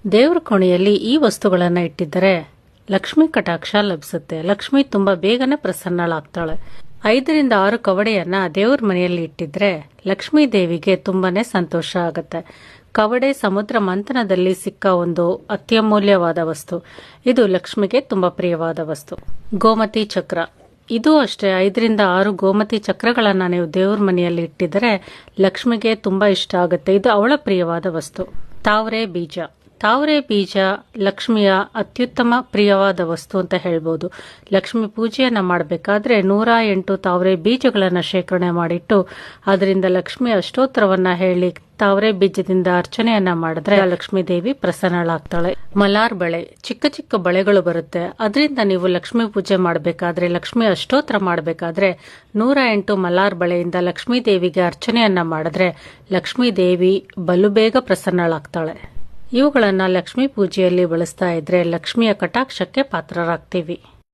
ದೇವ್ರ ಕೋಣೆಯಲ್ಲಿ ಈ ವಸ್ತುಗಳನ್ನು ಇಟ್ಟಿದ್ದರೆ ಲಕ್ಷ್ಮಿ ಕಟಾಕ್ಷ ಲಭಿಸುತ್ತೆ. ಲಕ್ಷ್ಮಿ ತುಂಬಾ ಬೇಗನೆ ಪ್ರಸನ್ನಳಾಗ್ತಾಳೆ. 5 ರಿಂದ 6 ಕವಡೆಯನ್ನ ದೇವ್ರ ಮನೆಯಲ್ಲಿ ಇಟ್ಟಿದ್ರೆ ಲಕ್ಷ್ಮೀ ದೇವಿಗೆ ತುಂಬಾನೇ ಸಂತೋಷ ಆಗುತ್ತೆ. ಕವಡೆ ಸಮುದ್ರ ಮಂಥನದಲ್ಲಿ ಸಿಕ್ಕ ಒಂದು ಅತ್ಯಮೂಲ್ಯವಾದ ವಸ್ತು. ಇದು ಲಕ್ಷ್ಮಿಗೆ ತುಂಬಾ ಪ್ರಿಯವಾದ ವಸ್ತು. ಗೋಮತಿ ಚಕ್ರ, ಇದು ಅಷ್ಟೇ. 5 ರಿಂದ 6 ಗೋಮತಿ ಚಕ್ರಗಳನ್ನ ನೀವು ದೇವ್ರ ಮನೆಯಲ್ಲಿ ಇಟ್ಟಿದರೆ ಲಕ್ಷ್ಮಿಗೆ ತುಂಬಾ ಇಷ್ಟ ಆಗುತ್ತೆ. ಇದು ಅವಳ ಪ್ರಿಯವಾದ ವಸ್ತು. ತಾವರೆ ಬೀಜ, ತಾವರೆ ಬೀಜ ಲಕ್ಷ್ಮಿಯ ಅತ್ಯುತ್ತಮ ಪ್ರಿಯವಾದ ವಸ್ತು ಅಂತ ಹೇಳ್ಬೋದು. ಲಕ್ಷ್ಮಿ ಪೂಜೆಯನ್ನ ಮಾಡಬೇಕಾದ್ರೆ 108 ತಾವರೆ ಬೀಜಗಳನ್ನ ಶೇಖರಣೆ ಮಾಡಿಟ್ಟು ಅದರಿಂದ ಲಕ್ಷ್ಮಿ ಅಷ್ಟೋತ್ತರವನ್ನ ಹೇಳಿ ತಾವರೆ ಬೀಜದಿಂದ ಅರ್ಚನೆಯನ್ನ ಮಾಡಿದ್ರೆ ಲಕ್ಷ್ಮೀ ದೇವಿ ಪ್ರಸನ್ನಳಾಗ್ತಾಳೆ. ಮಲಾರ್ ಬಳೆ, ಚಿಕ್ಕ ಚಿಕ್ಕ ಬಳೆಗಳು ಬರುತ್ತೆ. ಅದರಿಂದ ನೀವು ಲಕ್ಷ್ಮಿ ಪೂಜೆ ಮಾಡಬೇಕಾದ್ರೆ, ಲಕ್ಷ್ಮಿ ಅಷ್ಟೋತ್ತರ ಮಾಡಬೇಕಾದ್ರೆ 108 ಮಲಾರ್ ಬಳೆಯಿಂದ ಲಕ್ಷ್ಮೀ ದೇವಿಗೆ ಅರ್ಚನೆಯನ್ನ ಮಾಡಿದ್ರೆ ಲಕ್ಷ್ಮೀ ದೇವಿ ಬಲು ಬೇಗ ಪ್ರಸನ್ನಳಾಗ್ತಾಳೆ. ಇವುಗಳನ್ನ ಲಕ್ಷ್ಮೀ ಪೂಜೆಯಲ್ಲಿ ಬಳಸ್ತಾ ಇದ್ರೆ ಲಕ್ಷ್ಮಿಯ ಕಟಾಕ್ಷಕ್ಕೆ ಪಾತ್ರರಾಗ್ತೀವಿ.